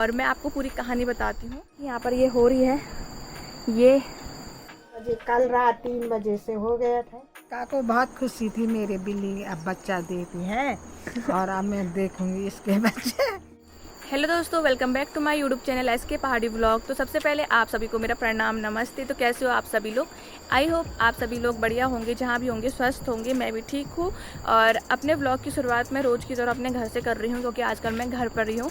और मैं आपको पूरी कहानी बताती हूँ। यहाँ पर ये हो रही है, ये बजे कल रात 3 बजे से हो गया था। काको बहुत खुशी थी मेरे बिल्ली अब बच्चा देती है और अब मैं देखूंगी इसके बच्चे। हेलो दोस्तों, welcome back to my YouTube channel SK Pahadi vlog. तो सबसे पहले आप सभी को मेरा प्रणाम, नमस्ते। तो कैसे हो आप सभी लोग? आई होप आप सभी लोग बढ़िया होंगे, जहाँ भी होंगे स्वस्थ होंगे। मैं भी ठीक हूँ और अपने व्लॉग की शुरुआत मैं रोज़ की तरह अपने घर से कर रही हूँ, क्योंकि आजकल मैं घर पर ही हूँ।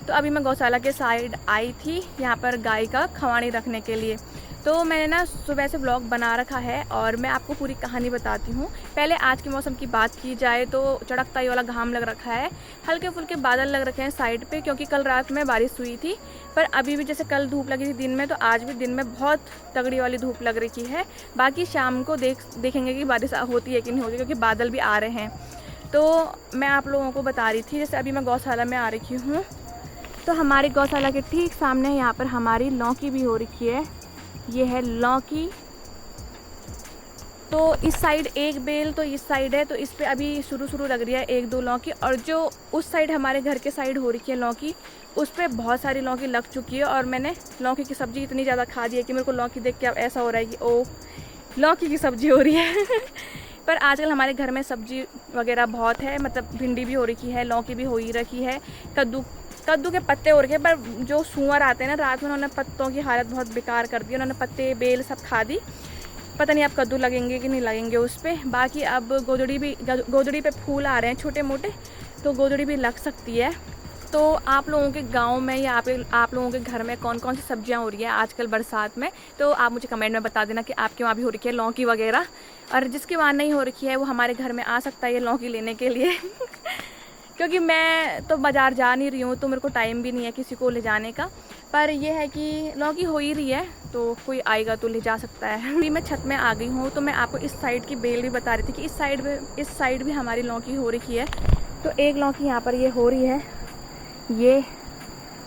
तो अभी मैं गौशाला के साइड आई थी, यहाँ पर गाय का खवानी रखने के लिए। तो मैंने ना सुबह से व्लॉग बना रखा है और मैं आपको पूरी कहानी बताती हूँ। पहले आज के मौसम की बात की जाए तो चड़कता ही वाला घाम लग रखा है, हल्के फुल्के बादल लग रखे हैं साइड पे, क्योंकि कल रात में बारिश हुई थी। पर अभी भी जैसे कल धूप लगी थी दिन में, तो आज भी दिन में बहुत तगड़ी वाली धूप लग रही है। बाकी शाम को देखेंगे कि बारिश होती है कि नहीं होती, क्योंकि बादल भी आ रहे हैं। तो मैं आप लोगों को बता रही थी, जैसे अभी मैं गौशाला में आ रखी हूँ, तो हमारी गौशाला के ठीक सामने यहाँ पर हमारी लौकी भी हो रखी है। ये है लौकी। तो इस साइड एक बेल तो इस साइड है, तो इस पे अभी शुरू लग रही है एक दो लौकी। और जो उस साइड हमारे घर के साइड हो रही है लौकी, उस पे बहुत सारी लौकी लग चुकी है। और मैंने लौकी की सब्ज़ी इतनी ज़्यादा खा दी है कि मेरे को लौकी देख के अब ऐसा हो रहा है कि ओ, लौकी की सब्ज़ी हो रही है। पर आजकल हमारे घर में सब्ज़ी वगैरह बहुत है, मतलब भिंडी भी हो रखी है, लौकी भी हो ही रखी है, कद्दू के पत्ते हो रखे हैं। पर जो सूअर आते हैं ना रात में, उन्होंने पत्तों की हालत बहुत बेकार कर दी, उन्होंने पत्ते बेल सब खा दी। पता नहीं अब कद्दू लगेंगे कि नहीं लगेंगे उस पर। बाकी अब गोदड़ी पे फूल आ रहे हैं छोटे मोटे, तो गोदड़ी भी लग सकती है। तो आप लोगों के गांव में या आप लोगों के घर में कौन कौन सी सब्जियां हो रही है आजकल बरसात में, तो आप मुझे कमेंट में बता देना कि आपके वहाँ भी हो रखी है लौकी वगैरह। और जिसके वहाँ नहीं हो रखी है वो हमारे घर में आ सकता है ये लौकी लेने के लिए। क्योंकि मैं तो बाज़ार जा नहीं रही हूँ, तो मेरे को टाइम भी नहीं है किसी को ले जाने का। पर यह है कि लौकी हो ही रही है, तो कोई आएगा तो ले जा सकता है। अभी मैं छत में आ गई हूँ, तो मैं आपको इस साइड की बेल भी बता रही थी कि इस साइड भी हमारी लौकी हो रखी है। तो एक लौकी यहाँ पर ये हो रही है ये,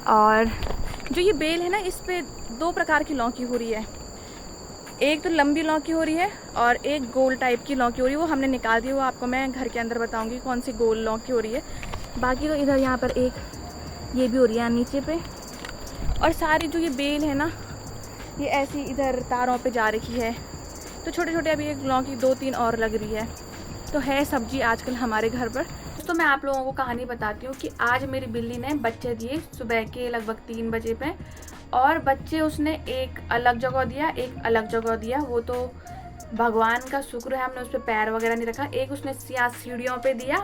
और जो ये बेल है ना, इस पे दो प्रकार की लौकी हो रही है। एक तो लंबी लौकी हो रही है और एक गोल टाइप की लौकी हो रही है। वो हमने निकाल दी, वो आपको मैं घर के अंदर बताऊंगी कौन सी गोल लौकी हो रही है। बाकी तो इधर यहाँ पर एक ये भी हो रही है नीचे पे। और सारी जो ये बेल है ना, ये ऐसी इधर तारों पे जा रही है। तो छोटे छोटे अभी एक लौकी 2-3 और लग रही है। तो है सब्जी आजकल हमारे घर पर। तो मैं आप लोगों को कहानी बताती हूँ कि आज मेरी बिल्ली ने बच्चे दिए सुबह के लगभग 3 बजे पे। और बच्चे उसने एक अलग जगह दिया, एक अलग जगह दिया। वो तो भगवान का शुक्र है हमने उस पर पैर वगैरह नहीं रखा। एक उसने यहाँ सीढ़ियों पे दिया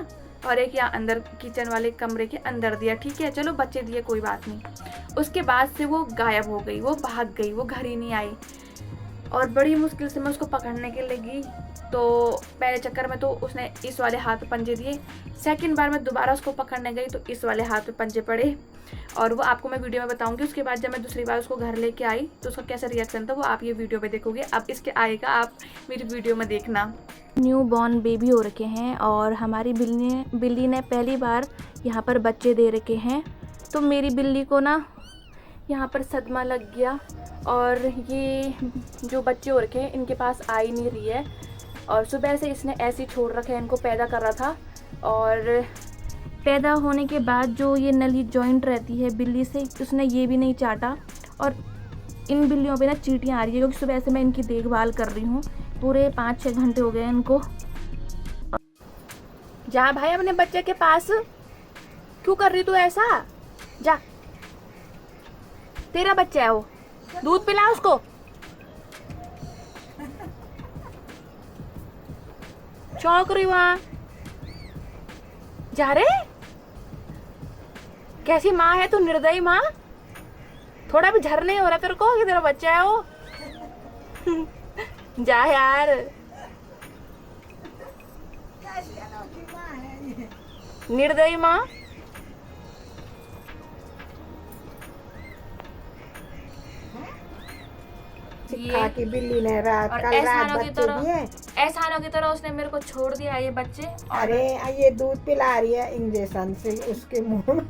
और एक यहाँ अंदर किचन वाले कमरे के अंदर दिया। ठीक है, चलो बच्चे दिए, कोई बात नहीं। उसके बाद से वो गायब हो गई, वो भाग गई, वो घर ही नहीं आई। और बड़ी मुश्किल से मैं उसको पकड़ने के लगी, तो पहले चक्कर में तो उसने इस वाले हाथ पे पंजे दिए। सेकंड बार मैं दोबारा उसको पकड़ने गई तो इस वाले हाथ पे पंजे पड़े। और वो आपको मैं वीडियो में बताऊंगी। उसके बाद जब मैं दूसरी बार उसको घर लेके आई तो उसका कैसा रिएक्शन था वो आप ये वीडियो पे देखोगे। अब इसके आएगा, आप मेरी वीडियो में देखना। न्यू बॉर्न बेबी हो रखे हैं और हमारी बिल्ली ने पहली बार यहाँ पर बच्चे दे रखे हैं। तो मेरी बिल्ली को ना यहाँ पर सदमा लग गया और ये जो बच्चे हो रखे हैं इनके पास आ ही नहीं रही है। और सुबह से इसने ऐसे ही छोड़ रखा है, इनको पैदा कर रहा था। और पैदा होने के बाद जो ये नली जॉइंट रहती है बिल्ली से, उसने ये भी नहीं चाटा। और इन बिल्लियों पे ना चींटियाँ आ रही है, क्योंकि सुबह से मैं इनकी देखभाल कर रही हूँ। पूरे 5-6 घंटे हो गए इनको। जा भाई अपने बच्चे के पास, क्यों कर रही तू ऐसा? जा, तेरा बच्चा है वो, दूध पिला उसको। चौंक रही वहां, जा रे। कैसी माँ है तू, निर्दयी माँ। थोड़ा भी झर नहीं हो रहा तेरे को कि तेरा बच्चा है वो? जा यार, निर्दयी माँ। खा की बिल्ली ने कल रात बच्चे दिए। एहसानों की तरह उसने मेरे को छोड़ दिया ये बच्चे। अरे ये दूध पिला रही है इंजेक्शन से उसके मुंह में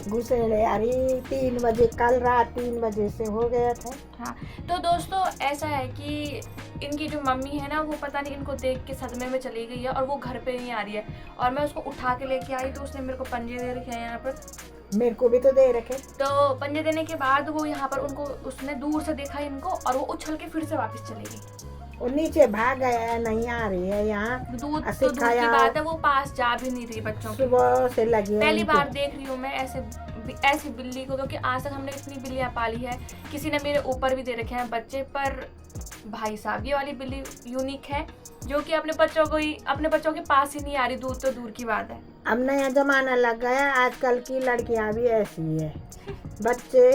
घुसेड़े। अरे 3 बजे कल रात 3 बजे से हो गया था। हाँ, तो दोस्तों ऐसा है कि इनकी जो मम्मी है ना, वो पता नहीं इनको देख के सदमे में चली गई है और वो घर पे नहीं आ रही है। और मैं उसको उठा के लेके आई तो उसने मेरे को पंजे दे रखे हैं यहाँ पर। मेरे को भी तो दे रखे। तो पंजे देने के बाद वो यहाँ पर उनको उसने दूर से देखा इनको और वो उछल के फिर से वापस चली गई। वो नीचे भाग गया, नहीं आ रही है यहाँ। दूध तो दूर की सिखाया बात है, वो पास जा भी नहीं रही बच्चों की। सुबह से लगी है पहली उनको। बार देख रही हूँ मैं ऐसी बिल्ली को, क्योंकि आज तक हमने इतनी बिल्लियाँ पाली है। किसी ने मेरे ऊपर भी दे रखे हैं बच्चे, पर भाई साहब ये वाली बिल्ली यूनिक है, जो कि अपने बच्चों के पास ही नहीं आ रही। दूध तो दूर की बात है। अब नया जमाना लग गया, आजकल की लड़कियां भी ऐसी है, बच्चे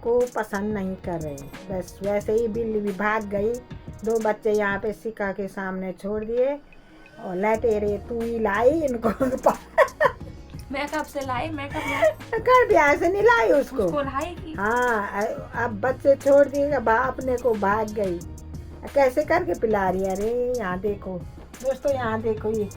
को पसंद नहीं कर रहे। बस वैसे ही बिल्ली भी भाग गई। 2 बच्चे यहाँ पे सिक्का के सामने छोड़ दिए और लेटे रहे। तू ही लाई इनको। मैं कब से लाई, मैं कब लाई? घर ब्याह से नहीं लाई उसको लाएगी। हाँ, अब बच्चे छोड़ दिए, अपने को भाग गई। कैसे करके पिला रही है। अरे यहाँ देखो दोस्तों, यहाँ देखो ये।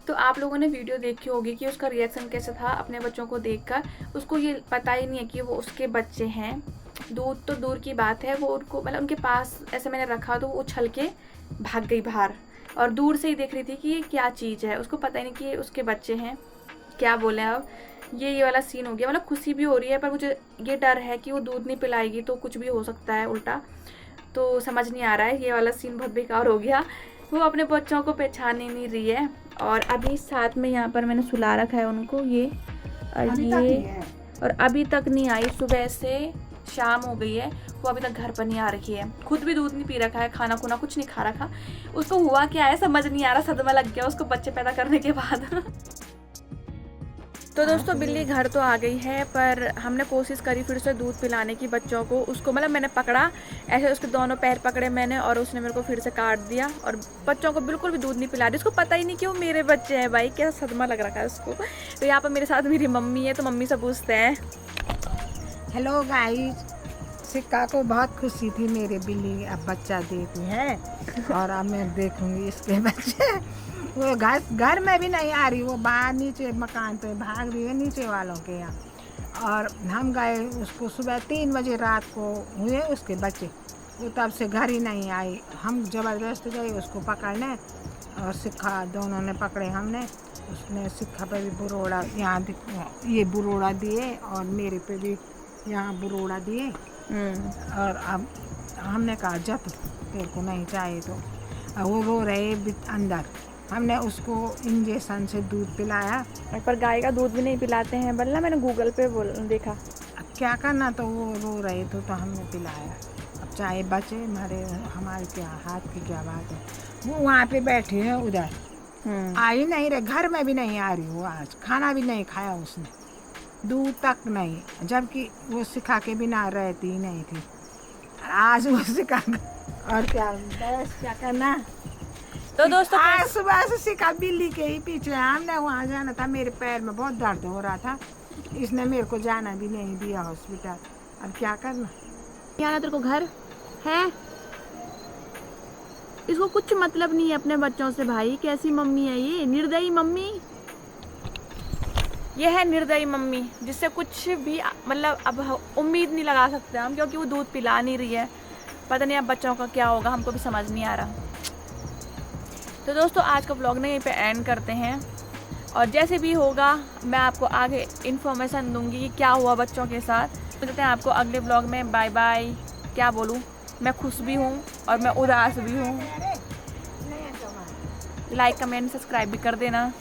तो आप लोगों ने वीडियो देखी होगी कि उसका रिएक्शन कैसे था अपने बच्चों को देखकर। उसको ये पता ही नहीं है कि वो उसके बच्चे हैं। दूध तो दूर की बात है, वो उनको मतलब उनके पास ऐसे मैंने रखा तो वो उछल के भाग गई बाहर, और दूर से ही देख रही थी कि ये क्या चीज़ है। उसको पता ही नहीं कि ये उसके बच्चे हैं। क्या बोले अब, ये वाला सीन हो गया। मतलब खुशी भी हो रही है, पर मुझे ये डर है कि वो दूध नहीं पिलाएगी तो कुछ भी हो सकता है उल्टा। तो समझ नहीं आ रहा है, ये वाला सीन बहुत बेकार हो गया। वो अपने बच्चों को पहचान ही नहीं रही है। और अभी साथ में यहाँ पर मैंने सुला रखा है उनको, ये और अभी तक नहीं आई। सुबह से शाम हो गई है, वो अभी तक घर पर नहीं आ रही है। खुद भी दूध नहीं पी रखा है, खाना खुना कुछ नहीं खा रखा। उसको हुआ क्या है समझ नहीं आ रहा, सदमा लग गया उसको बच्चे पैदा करने के बाद। तो दोस्तों बिल्ली घर तो आ गई है, पर हमने कोशिश करी फिर से दूध पिलाने की बच्चों को। उसको मतलब मैंने पकड़ा ऐसे, उसके दोनों पैर पकड़े मैंने, और उसने मेरे को फिर से काट दिया। और बच्चों को बिल्कुल भी दूध नहीं पिला रही। उसको पता ही नहीं कि वो मेरे बच्चे हैं। भाई क्या सदमा लग रखा है उसको। तो यहाँ पर मेरे साथ मेरी मम्मी है, तो मम्मी से पूछते हैं। हेलो गाइस, सिक्का को बहुत खुशी थी मेरे बिल्ली अब बच्चा देती है, और अब मैं देखूंगी इसके बच्चे। वो घर में भी नहीं आ रही, वो बाहर नीचे मकान पे भाग रही है नीचे वालों के यहाँ। और हम गए उसको सुबह 3 बजे रात को हुए उसके बच्चे, वो तब से घर ही नहीं आई। हम ज़बरदस्त गए उसको पकड़ने, और सिक्का दोनों ने पकड़े हमने। उसने सिक्का पे भी बुरोड़ा, यहाँ ये बुरोड़ा दिए, और मेरे पे भी यहाँ बुरोड़ा दिए। और अब हमने कहा जब तेरे को नहीं चाहिए तो, वो रो रहे अंदर। हमने उसको इंजेक्शन से दूध पिलाया, पर गाय का दूध भी नहीं पिलाते हैं बल्ला, मैंने गूगल पे देखा। अब क्या करना, तो वो रो रहे थे तो हमने पिलाया। अब चाहे बचे मरे, हमारे क्या हाथ की क्या बात है। वो वहाँ पे बैठी है उधर, आई नहीं रहे, घर में भी नहीं आ रही। वो आज खाना भी नहीं खाया उसने, दूध तक नहीं, जबकि वो सिखा के बिना रहती ही नहीं थी। आज वो सिखा, और क्या बस क्या करना। तो दोस्तों आज सुबह से सिखा बिल्ली के ही पीछे। हमने वहाँ जाना था, मेरे पैर में बहुत दर्द हो रहा था, इसने मेरे को जाना भी नहीं दिया हॉस्पिटल। अब क्या करना। याना तेरे को घर है, इसको कुछ मतलब नहीं है अपने बच्चों से। भाई कैसी मम्मी है ये, निर्दयी मम्मी। ये है निर्दयी मम्मी, जिससे कुछ भी मतलब अब उम्मीद नहीं लगा सकते हम, क्योंकि वो दूध पिला नहीं रही है। पता नहीं अब बच्चों का क्या होगा, हमको भी समझ नहीं आ रहा। तो दोस्तों आज का व्लॉग ना यहीं पे एंड करते हैं, और जैसे भी होगा मैं आपको आगे इन्फॉर्मेशन दूंगी कि क्या हुआ बच्चों के साथ। मिलते हैं आपको अगले व्लॉग में। Bye bye. क्या बोलूँ, मैं खुश भी हूँ और मैं उदास भी हूँ। लाइक कमेंट सब्सक्राइब भी कर देना।